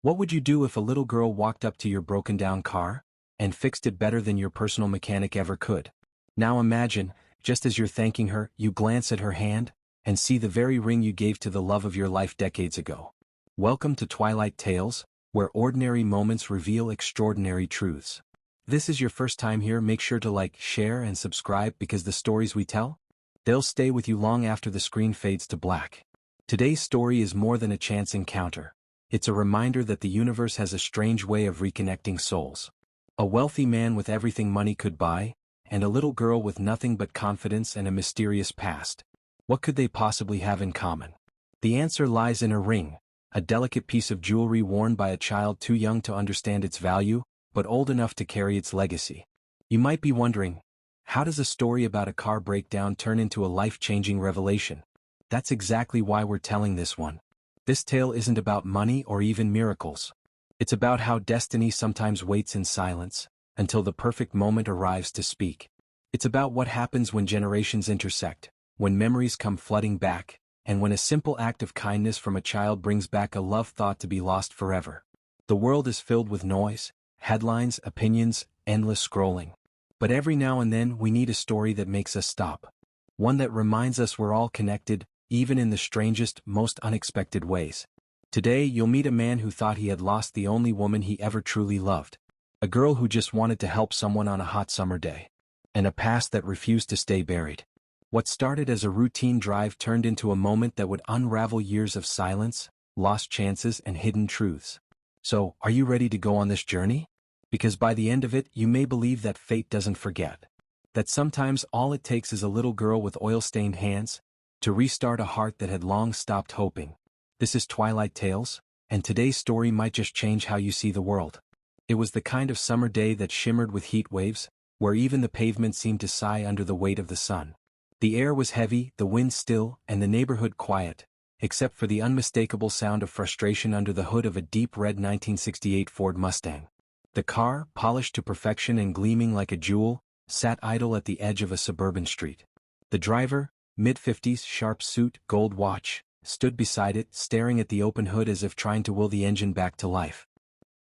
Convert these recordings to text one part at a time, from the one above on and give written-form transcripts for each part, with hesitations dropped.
What would you do if a little girl walked up to your broken-down car and fixed it better than your personal mechanic ever could? Now imagine, just as you're thanking her, you glance at her hand and see the very ring you gave to the love of your life decades ago. Welcome to Twilight Tales, where ordinary moments reveal extraordinary truths. If this is your first time here, make sure to like, share, and subscribe because the stories we tell, they'll stay with you long after the screen fades to black. Today's story is more than a chance encounter. It's a reminder that the universe has a strange way of reconnecting souls. A wealthy man with everything money could buy, and a little girl with nothing but confidence and a mysterious past. What could they possibly have in common? The answer lies in a ring, a delicate piece of jewelry worn by a child too young to understand its value, but old enough to carry its legacy. You might be wondering, how does a story about a car breakdown turn into a life-changing revelation? That's exactly why we're telling this one. This tale isn't about money or even miracles. It's about how destiny sometimes waits in silence until the perfect moment arrives to speak. It's about what happens when generations intersect, when memories come flooding back, and when a simple act of kindness from a child brings back a love thought to be lost forever. The world is filled with noise, headlines, opinions, endless scrolling. But every now and then we need a story that makes us stop. One that reminds us we're all connected, even in the strangest, most unexpected ways. Today you'll meet a man who thought he had lost the only woman he ever truly loved. A girl who just wanted to help someone on a hot summer day. And a past that refused to stay buried. What started as a routine drive turned into a moment that would unravel years of silence, lost chances, and hidden truths. So, are you ready to go on this journey? Because by the end of it, you may believe that fate doesn't forget. That sometimes all it takes is a little girl with oil-stained hands to restart a heart that had long stopped hoping. This is Twilight Tales, and today's story might just change how you see the world. It was the kind of summer day that shimmered with heat waves, where even the pavement seemed to sigh under the weight of the sun. The air was heavy, the wind still, and the neighborhood quiet, except for the unmistakable sound of frustration under the hood of a deep red 1968 Ford Mustang. The car, polished to perfection and gleaming like a jewel, sat idle at the edge of a suburban street. The driver, mid-50s, sharp suit, gold watch, stood beside it, staring at the open hood as if trying to will the engine back to life.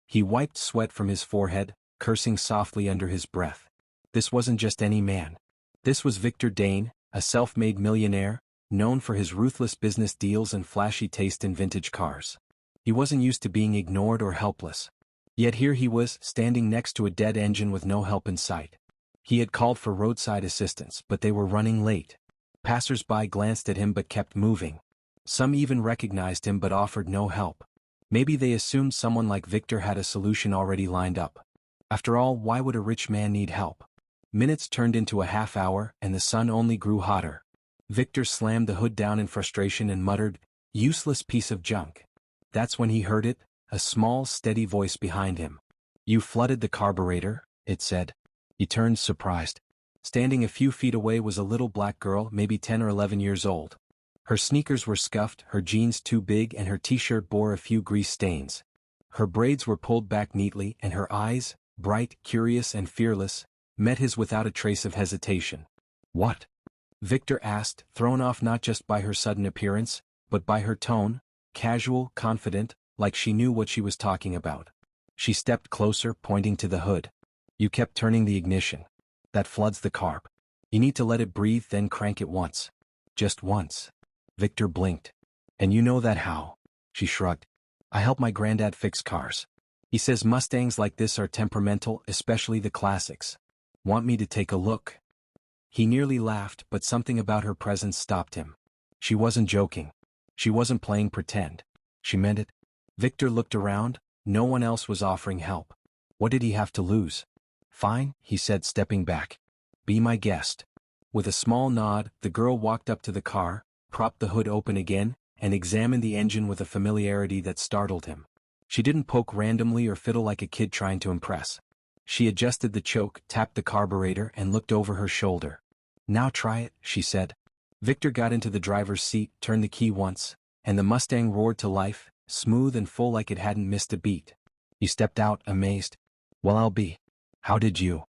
He wiped sweat from his forehead, cursing softly under his breath. This wasn't just any man. This was Victor Dane, a self-made millionaire, known for his ruthless business deals and flashy taste in vintage cars. He wasn't used to being ignored or helpless. Yet here he was, standing next to a dead engine with no help in sight. He had called for roadside assistance, but they were running late. Passers-by glanced at him but kept moving. Some even recognized him but offered no help. Maybe they assumed someone like Victor had a solution already lined up. After all, why would a rich man need help? Minutes turned into a half hour, and the sun only grew hotter. Victor slammed the hood down in frustration and muttered, "Useless piece of junk." That's when he heard it, a small, steady voice behind him. "You flooded the carburetor," it said. He turned, surprised. Standing a few feet away was a little black girl, maybe 10 or 11 years old. Her sneakers were scuffed, her jeans too big, and her t-shirt bore a few grease stains. Her braids were pulled back neatly, and her eyes, bright, curious, and fearless, met his without a trace of hesitation. "What?" Victor asked, thrown off not just by her sudden appearance, but by her tone, casual, confident, like she knew what she was talking about. She stepped closer, pointing to the hood. "You kept turning the ignition. That floods the carb. You need to let it breathe, then crank it once." "Just once." Victor blinked. "And you know that how?" She shrugged. "I help my granddad fix cars. He says Mustangs like this are temperamental, especially the classics. Want me to take a look?" He nearly laughed, but something about her presence stopped him. She wasn't joking. She wasn't playing pretend. She meant it. Victor looked around. No one else was offering help. What did he have to lose? "Fine," he said, stepping back. "Be my guest." With a small nod, the girl walked up to the car, propped the hood open again, and examined the engine with a familiarity that startled him. She didn't poke randomly or fiddle like a kid trying to impress. She adjusted the choke, tapped the carburetor, and looked over her shoulder. "Now try it," she said. Victor got into the driver's seat, turned the key once, and the Mustang roared to life, smooth and full like it hadn't missed a beat. He stepped out, amazed. "Well, I'll be. How did you?"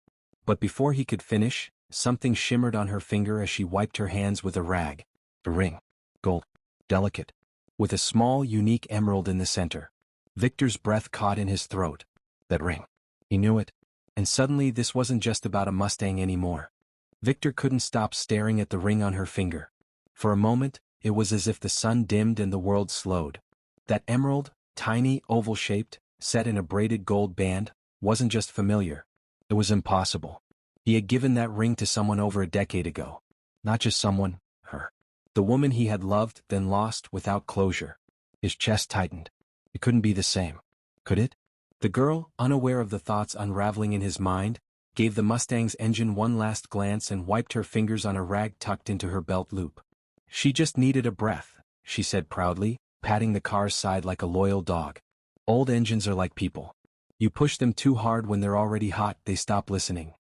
But before he could finish, something shimmered on her finger as she wiped her hands with a rag. A ring. Gold. Delicate. With a small, unique emerald in the center. Victor's breath caught in his throat. That ring. He knew it. And suddenly this wasn't just about a Mustang anymore. Victor couldn't stop staring at the ring on her finger. For a moment, it was as if the sun dimmed and the world slowed. That emerald, tiny, oval-shaped, set in a braided gold band, wasn't just familiar. It was impossible. He had given that ring to someone over a decade ago. Not just someone, her. The woman he had loved, then lost, without closure. His chest tightened. It couldn't be the same. Could it? The girl, unaware of the thoughts unraveling in his mind, gave the Mustang's engine one last glance and wiped her fingers on a rag tucked into her belt loop. She just needed a breath, she said proudly, patting the car's side like a loyal dog. Old engines are like people. You push them too hard when they're already hot, they stop listening.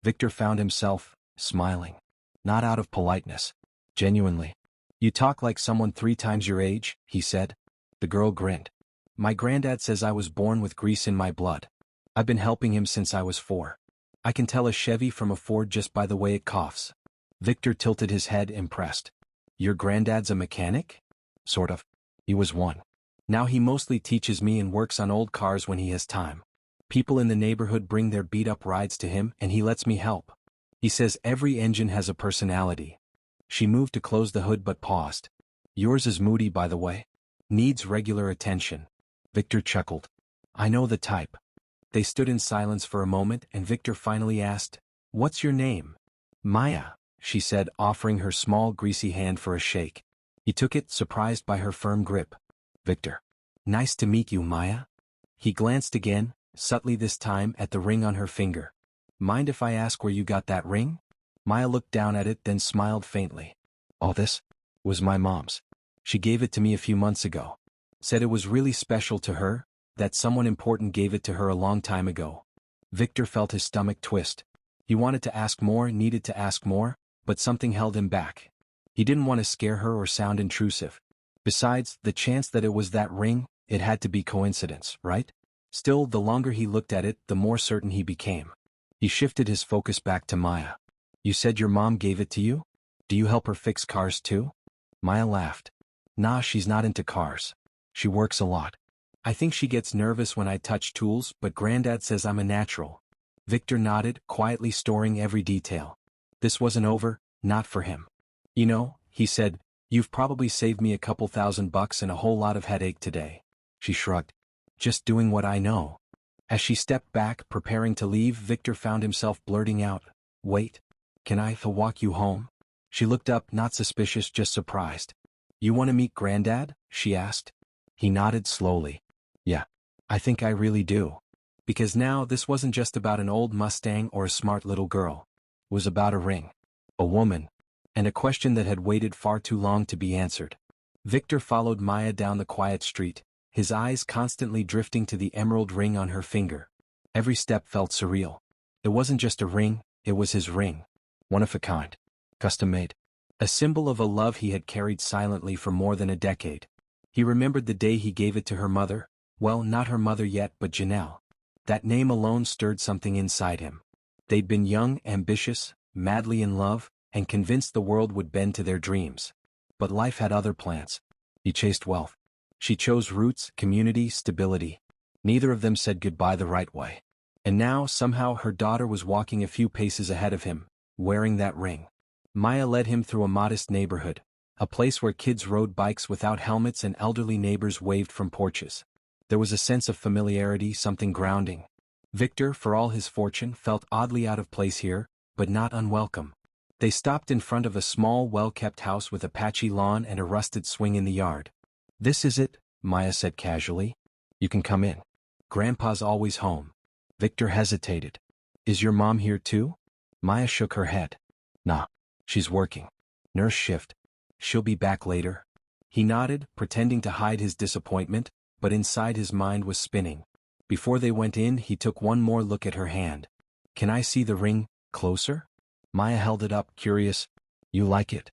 Victor found himself smiling. Not out of politeness. Genuinely. You talk like someone 3 times your age, he said. The girl grinned. My granddad says I was born with grease in my blood. I've been helping him since I was 4. I can tell a Chevy from a Ford just by the way it coughs. Victor tilted his head, impressed. Your granddad's a mechanic? Sort of. He was one. Now he mostly teaches me and works on old cars when he has time. People in the neighborhood bring their beat-up rides to him and he lets me help. He says every engine has a personality. She moved to close the hood but paused. Yours is moody, by the way. Needs regular attention. Victor chuckled. I know the type. They stood in silence for a moment and Victor finally asked, What's your name? Maya, she said, offering her small greasy hand for a shake. He took it, surprised by her firm grip. Victor. Nice to meet you, Maya. He glanced again, subtly this time, at the ring on her finger. Mind if I ask where you got that ring? Maya looked down at it, then smiled faintly. All this was my mom's. She gave it to me a few months ago. Said it was really special to her, that someone important gave it to her a long time ago. Victor felt his stomach twist. He wanted to ask more, needed to ask more, but something held him back. He didn't want to scare her or sound intrusive. Besides, the chance that it was that ring, it had to be coincidence, right? Still, the longer he looked at it, the more certain he became. He shifted his focus back to Maya. You said your mom gave it to you? Do you help her fix cars too? Maya laughed. Nah, she's not into cars. She works a lot. I think she gets nervous when I touch tools, but Granddad says I'm a natural. Victor nodded, quietly storing every detail. This wasn't over, not for him. You know, he said, you've probably saved me a couple $1,000 and a whole lot of headache today. She shrugged. Just doing what I know. As she stepped back, preparing to leave, Victor found himself blurting out, Wait, can I walk you home? She looked up, not suspicious, just surprised. You want to meet Granddad? She asked. He nodded slowly. Yeah, I think I really do. Because now this wasn't just about an old Mustang or a smart little girl. It was about a ring, a woman, and a question that had waited far too long to be answered. Victor followed Maya down the quiet street, his eyes constantly drifting to the emerald ring on her finger. Every step felt surreal. It wasn't just a ring, it was his ring. One of a kind. Custom-made. A symbol of a love he had carried silently for more than a decade. He remembered the day he gave it to her mother, well, not her mother yet, but Janelle. That name alone stirred something inside him. They'd been young, ambitious, madly in love, and convinced the world would bend to their dreams. But life had other plans. He chased wealth. She chose roots, community, stability. Neither of them said goodbye the right way. And now, somehow, her daughter was walking a few paces ahead of him, wearing that ring. Maya led him through a modest neighborhood, a place where kids rode bikes without helmets and elderly neighbors waved from porches. There was a sense of familiarity, something grounding. Victor, for all his fortune, felt oddly out of place here, but not unwelcome. They stopped in front of a small, well-kept house with a patchy lawn and a rusted swing in the yard. This is it, Maya said casually. You can come in. Grandpa's always home. Victor hesitated. Is your mom here too? Maya shook her head. Nah, she's working. Nurse shift. She'll be back later. He nodded, pretending to hide his disappointment, but inside his mind was spinning. Before they went in, he took one more look at her hand. Can I see the ring, closer? Maya held it up, curious. You like it?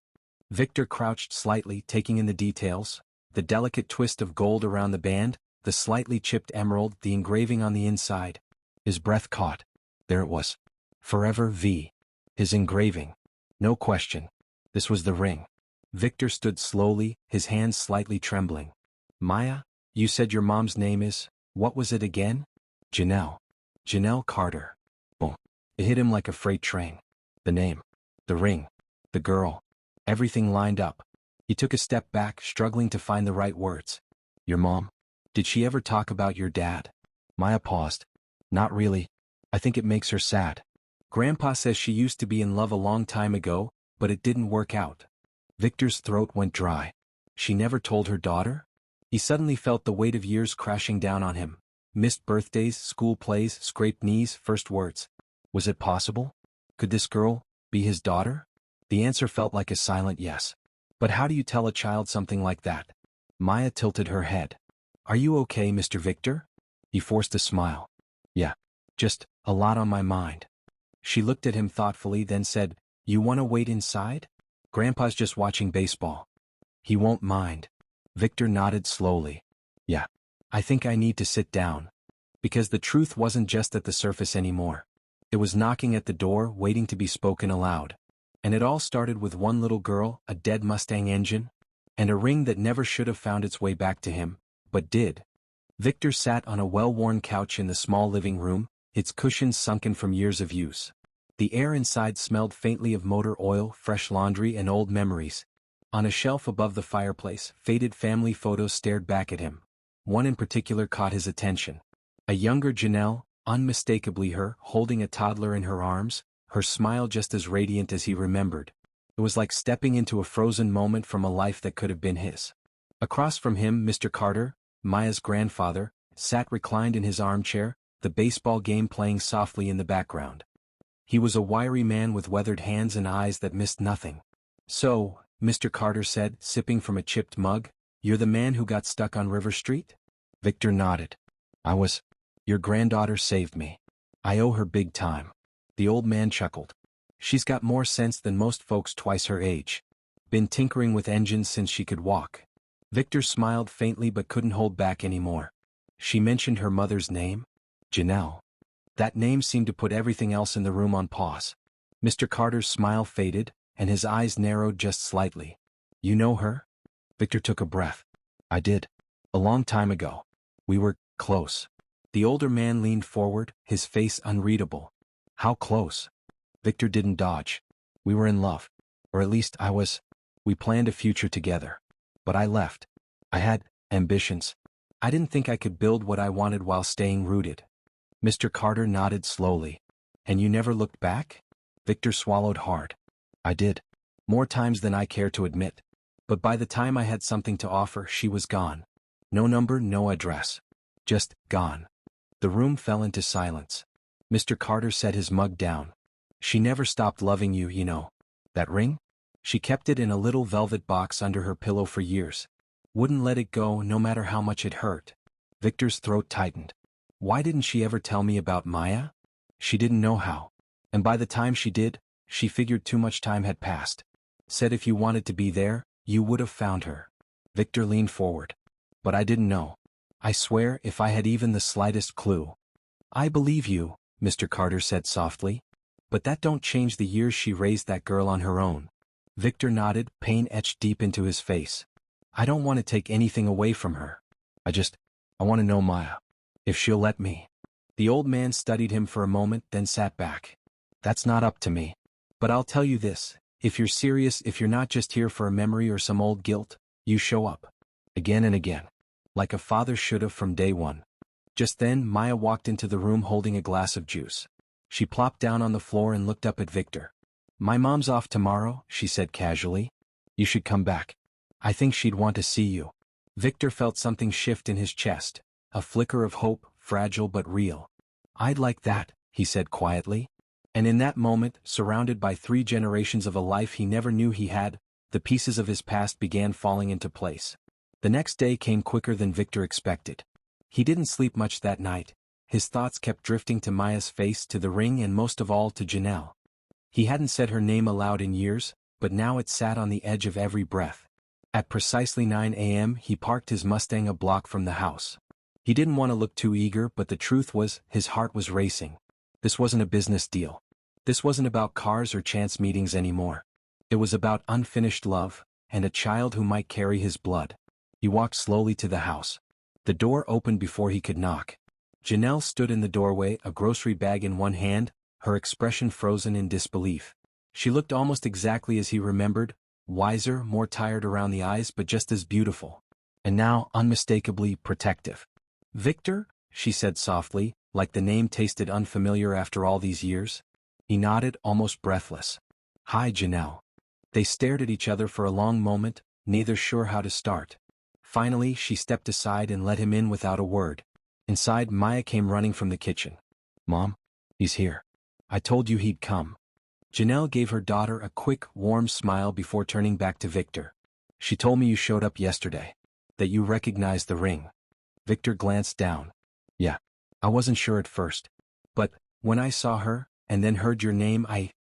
Victor crouched slightly, taking in the details, the delicate twist of gold around the band, the slightly chipped emerald, the engraving on the inside. His breath caught. There it was. Forever V. His engraving. No question. This was the ring. Victor stood slowly, his hands slightly trembling. Maya, You said your mom's name is, what was it again? Janelle. Janelle Carter. Boom. It hit him like a freight train. The name. The ring. The girl. Everything lined up. He took a step back, struggling to find the right words. Your mom? Did she ever talk about your dad? Maya paused. Not really. I think it makes her sad. Grandpa says she used to be in love a long time ago, but it didn't work out. Victor's throat went dry. She never told her daughter? He suddenly felt the weight of years crashing down on him. Missed birthdays, school plays, scraped knees, first words. Was it possible? Could this girl be his daughter? The answer felt like a silent yes. But how do you tell a child something like that? Maya tilted her head. Are you okay, Mr. Victor? He forced a smile. Yeah. Just a lot on my mind. She looked at him thoughtfully, then said, You want to wait inside? Grandpa's just watching baseball. He won't mind. Victor nodded slowly. Yeah. I think I need to sit down. Because the truth wasn't just at the surface anymore. It was knocking at the door, waiting to be spoken aloud. And it all started with one little girl, a dead Mustang engine, and a ring that never should have found its way back to him, but did. Victor sat on a well-worn couch in the small living room, its cushions sunken from years of use. The air inside smelled faintly of motor oil, fresh laundry, and old memories. On a shelf above the fireplace, faded family photos stared back at him. One in particular caught his attention. A younger Janelle, unmistakably her, holding a toddler in her arms, her smile just as radiant as he remembered. It was like stepping into a frozen moment from a life that could have been his. Across from him, Mr. Carter, Maya's grandfather, sat reclined in his armchair, the baseball game playing softly in the background. He was a wiry man with weathered hands and eyes that missed nothing. So, Mr. Carter said, sipping from a chipped mug, you're the man who got stuck on River Street? Victor nodded. I was. Your granddaughter saved me. I owe her big time. The old man chuckled. She's got more sense than most folks twice her age. Been tinkering with engines since she could walk. Victor smiled faintly but couldn't hold back anymore. She mentioned her mother's name? Janelle. That name seemed to put everything else in the room on pause. Mr. Carter's smile faded, and his eyes narrowed just slightly. You know her? Victor took a breath. I did. A long time ago. We were close. The older man leaned forward, his face unreadable. How close? Victor didn't dodge. We were in love. Or at least I was. We planned a future together. But I left. I had ambitions. I didn't think I could build what I wanted while staying rooted. Mr. Carter nodded slowly. And you never looked back? Victor swallowed hard. I did. More times than I care to admit. But by the time I had something to offer, she was gone. No number, no address. Just gone. The room fell into silence. Mr. Carter set his mug down. She never stopped loving you, you know. That ring? She kept it in a little velvet box under her pillow for years. Wouldn't let it go no matter how much it hurt. Victor's throat tightened. Why didn't she ever tell me about Maya? She didn't know how. And by the time she did, she figured too much time had passed. Said if you wanted to be there, you would have found her. Victor leaned forward. But I didn't know. I swear if I had even the slightest clue. I believe you, Mr. Carter said softly. But that don't change the years she raised that girl on her own. Victor nodded, pain etched deep into his face. I don't want to take anything away from her. I want to know Maya. If she'll let me. The old man studied him for a moment, then sat back. That's not up to me. But I'll tell you this, if you're serious, if you're not just here for a memory or some old guilt, you show up. Again and again. Like a father should have from day one. Just then, Maya walked into the room holding a glass of juice. She plopped down on the floor and looked up at Victor. My mom's off tomorrow, she said casually. You should come back. I think she'd want to see you. Victor felt something shift in his chest, a flicker of hope, fragile but real. I'd like that, he said quietly. And in that moment, surrounded by 3 generations of a life he never knew he had, the pieces of his past began falling into place. The next day came quicker than Victor expected. He didn't sleep much that night. His thoughts kept drifting to Maya's face, to the ring, and most of all to Janelle. He hadn't said her name aloud in years, but now it sat on the edge of every breath. At precisely 9 a.m. he parked his Mustang a block from the house. He didn't want to look too eager, but the truth was, his heart was racing. This wasn't a business deal. This wasn't about cars or chance meetings anymore. It was about unfinished love, and a child who might carry his blood. He walked slowly to the house. The door opened before he could knock. Janelle stood in the doorway, a grocery bag in one hand, her expression frozen in disbelief. She looked almost exactly as he remembered, wiser, more tired around the eyes but just as beautiful. And now unmistakably protective. "Victor?" she said softly, like the name tasted unfamiliar after all these years. He nodded, almost breathless. "Hi, Janelle." They stared at each other for a long moment, neither sure how to start. Finally, she stepped aside and let him in without a word. Inside, Maya came running from the kitchen. "Mom? He's here. I told you he'd come." Janelle gave her daughter a quick, warm smile before turning back to Victor. "She told me you showed up yesterday. That you recognized the ring." Victor glanced down. "Yeah. I wasn't sure at first. But, when I saw her, and then heard your name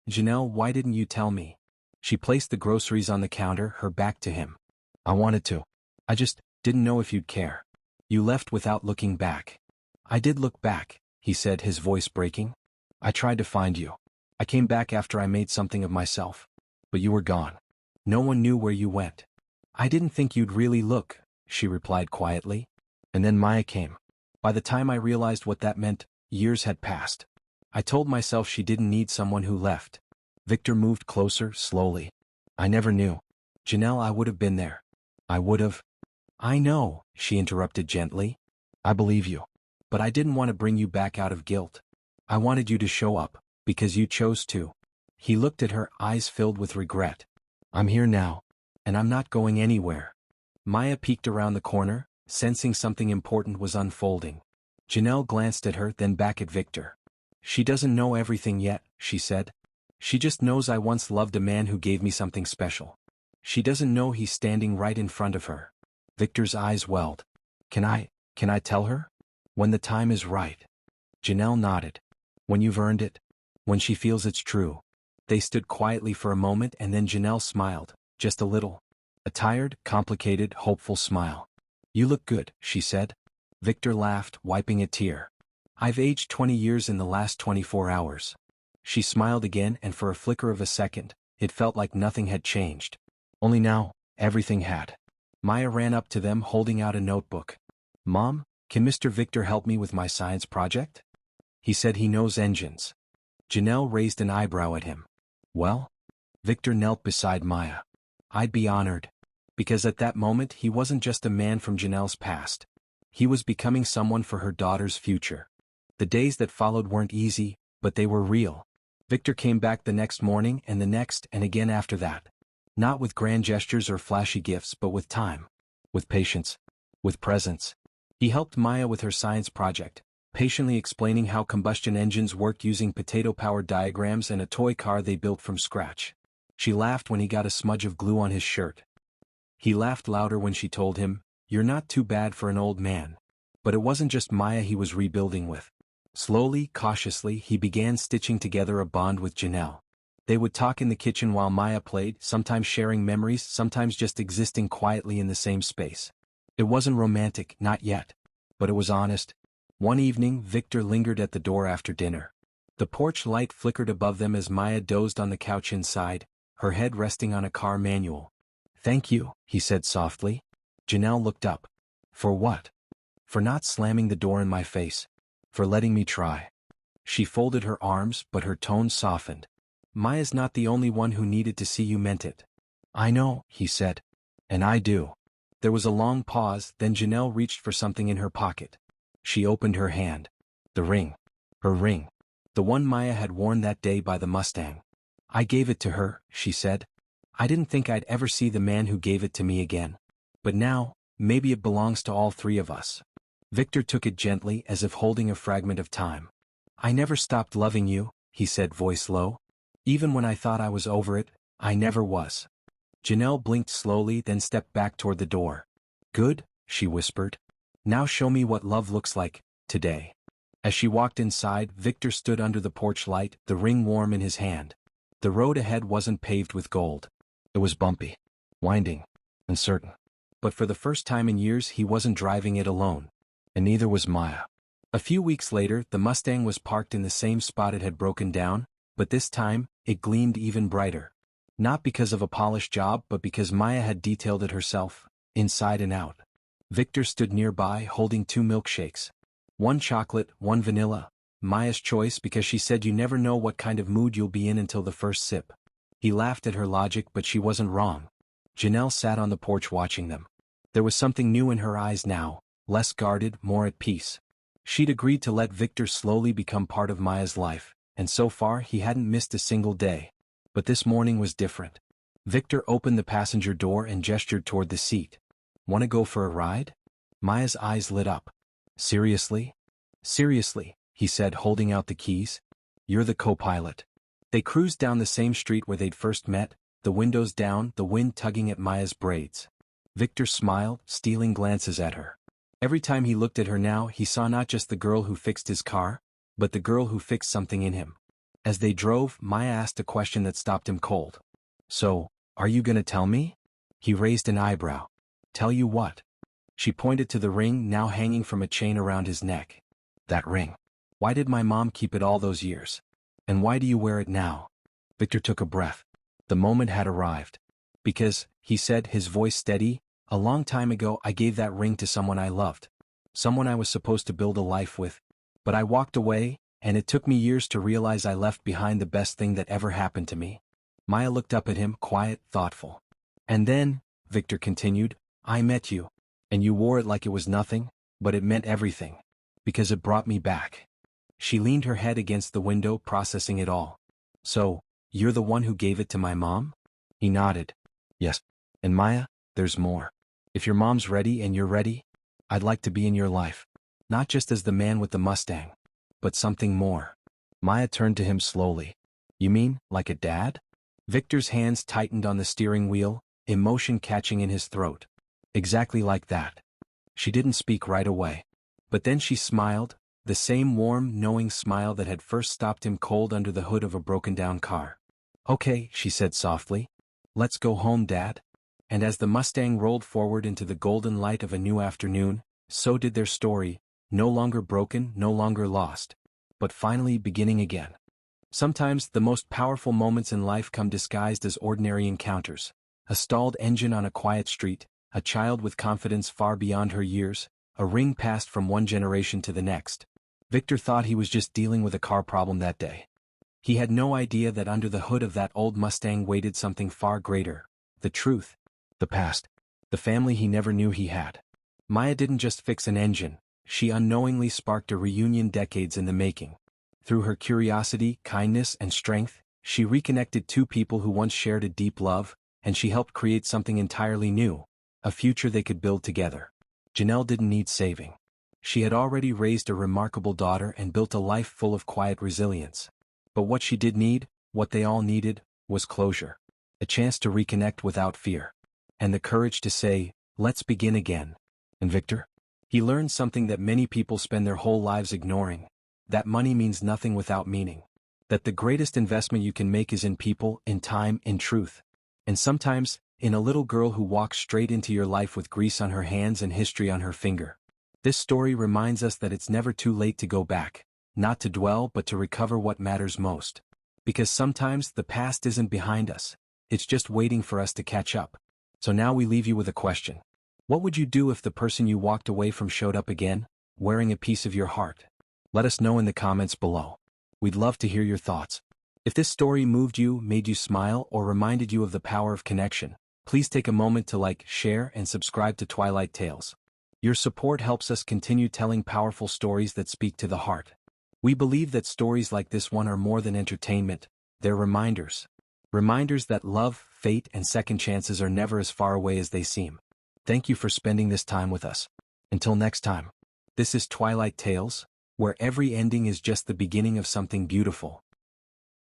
Janelle, why didn't you tell me?" She placed the groceries on the counter, her back to him. "I wanted to. I just didn't know if you'd care. You left without looking back." "I did look back," he said, his voice breaking. "I tried to find you. I came back after I made something of myself. But you were gone. No one knew where you went." "I didn't think you'd really look," she replied quietly. "And then Maya came. By the time I realized what that meant, years had passed. I told myself she didn't need someone who left." Victor moved closer, slowly. "I never knew. Janelle, I would have been there. I would have." "I know," she interrupted gently. "I believe you. But I didn't want to bring you back out of guilt. I wanted you to show up, because you chose to." He looked at her, eyes filled with regret. "I'm here now. And I'm not going anywhere." Maya peeked around the corner, sensing something important was unfolding. Janelle glanced at her, then back at Victor. "She doesn't know everything yet," she said. "She just knows I once loved a man who gave me something special. She doesn't know he's standing right in front of her." Victor's eyes welled. Can I tell her? When the time is right." Janelle nodded. "When you've earned it. When she feels it's true." They stood quietly for a moment and then Janelle smiled, just a little. A tired, complicated, hopeful smile. "You look good," she said. Victor laughed, wiping a tear. "I've aged 20 years in the last 24 hours. She smiled again and for a flicker of a second, it felt like nothing had changed. Only now, everything had. Maya ran up to them holding out a notebook. "Mom, can Mr. Victor help me with my science project? He said he knows engines." Janelle raised an eyebrow at him. "Well?" Victor knelt beside Maya. "I'd be honored." Because at that moment he wasn't just a man from Janelle's past. He was becoming someone for her daughter's future. The days that followed weren't easy, but they were real. Victor came back the next morning and the next and again after that. Not with grand gestures or flashy gifts but with time. With patience. With presence. He helped Maya with her science project, patiently explaining how combustion engines worked using potato-powered diagrams and a toy car they built from scratch. She laughed when he got a smudge of glue on his shirt. He laughed louder when she told him, "You're not too bad for an old man." But it wasn't just Maya he was rebuilding with. Slowly, cautiously, he began stitching together a bond with Janelle. They would talk in the kitchen while Maya played, sometimes sharing memories, sometimes just existing quietly in the same space. It wasn't romantic, not yet. But it was honest. One evening, Victor lingered at the door after dinner. The porch light flickered above them as Maya dozed on the couch inside, her head resting on a car manual. "Thank you," he said softly. Janelle looked up. "For what?" "For not slamming the door in my face. For letting me try." She folded her arms, but her tone softened. "Maya's not the only one who needed to see you meant it." "I know," he said. "And I do." There was a long pause, then Janelle reached for something in her pocket. She opened her hand. The ring. Her ring. The one Maya had worn that day by the Mustang. "I gave it to her," she said. "I didn't think I'd ever see the man who gave it to me again. But now, maybe it belongs to all three of us." Victor took it gently, as if holding a fragment of time. "I never stopped loving you," he said, voice low. "Even when I thought I was over it, I never was." Janelle blinked slowly, then stepped back toward the door. "Good," she whispered. "Now show me what love looks like, today." As she walked inside, Victor stood under the porch light, the ring warm in his hand. The road ahead wasn't paved with gold. It was bumpy, winding, uncertain. But for the first time in years he wasn't driving it alone. And neither was Maya. A few weeks later, the Mustang was parked in the same spot it had broken down, but this time, it gleamed even brighter. Not because of a polished job but because Maya had detailed it herself, inside and out. Victor stood nearby holding 2 milkshakes. One chocolate, one vanilla, Maya's choice because she said you never know what kind of mood you'll be in until the first sip. He laughed at her logic, but she wasn't wrong. Janelle sat on the porch watching them. There was something new in her eyes now, less guarded, more at peace. She'd agreed to let Victor slowly become part of Maya's life, and so far he hadn't missed a single day. But this morning was different. Victor opened the passenger door and gestured toward the seat. "Want to go for a ride?" Maya's eyes lit up. "Seriously?" "Seriously," he said, holding out the keys. "You're the co-pilot." They cruised down the same street where they'd first met, the windows down, the wind tugging at Maya's braids. Victor smiled, stealing glances at her. Every time he looked at her now, he saw not just the girl who fixed his car, but the girl who fixed something in him. As they drove, Maya asked a question that stopped him cold. "So, are you gonna tell me?" He raised an eyebrow. "Tell you what?" She pointed to the ring now hanging from a chain around his neck. "That ring. Why did my mom keep it all those years? And why do you wear it now?" Victor took a breath. The moment had arrived. "Because," he said, his voice steady, "a long time ago I gave that ring to someone I loved. Someone I was supposed to build a life with. But I walked away, and it took me years to realize I left behind the best thing that ever happened to me." Maya looked up at him, quiet, thoughtful. "And then," Victor continued, "I met you. And you wore it like it was nothing, but it meant everything. Because it brought me back." She leaned her head against the window, processing it all. "So, you're the one who gave it to my mom?" He nodded. "Yes. And Maya, there's more. If your mom's ready and you're ready, I'd like to be in your life. Not just as the man with the Mustang, but something more." Maya turned to him slowly. "You mean, like a dad?" Victor's hands tightened on the steering wheel, emotion catching in his throat. "Exactly like that." She didn't speak right away. But then she smiled, the same warm, knowing smile that had first stopped him cold under the hood of a broken-down car. "Okay," she said softly. "Let's go home, Dad." And as the Mustang rolled forward into the golden light of a new afternoon, so did their story, no longer broken, no longer lost, but finally beginning again. Sometimes the most powerful moments in life come disguised as ordinary encounters. A stalled engine on a quiet street, a child with confidence far beyond her years, a ring passed from one generation to the next. Victor thought he was just dealing with a car problem that day. He had no idea that under the hood of that old Mustang waited something far greater: the truth, the past, the family he never knew he had. Maya didn't just fix an engine, she unknowingly sparked a reunion decades in the making. Through her curiosity, kindness, and strength, she reconnected 2 people who once shared a deep love, and she helped create something entirely new, a future they could build together. Janelle didn't need saving. She had already raised a remarkable daughter and built a life full of quiet resilience. But what she did need, what they all needed, was closure. A chance to reconnect without fear. And the courage to say, "Let's begin again." And Victor? He learned something that many people spend their whole lives ignoring: that money means nothing without meaning. That the greatest investment you can make is in people, in time, in truth. And sometimes, in a little girl who walks straight into your life with grease on her hands and history on her finger. This story reminds us that it's never too late to go back, not to dwell but to recover what matters most. Because sometimes the past isn't behind us, it's just waiting for us to catch up. So now we leave you with a question. What would you do if the person you walked away from showed up again, wearing a piece of your heart? Let us know in the comments below. We'd love to hear your thoughts. If this story moved you, made you smile, or reminded you of the power of connection, please take a moment to like, share, and subscribe to Twilight Tales. Your support helps us continue telling powerful stories that speak to the heart. We believe that stories like this one are more than entertainment, they're reminders. Reminders that love, fate, and second chances are never as far away as they seem. Thank you for spending this time with us. Until next time, this is Twilight Tales, where every ending is just the beginning of something beautiful.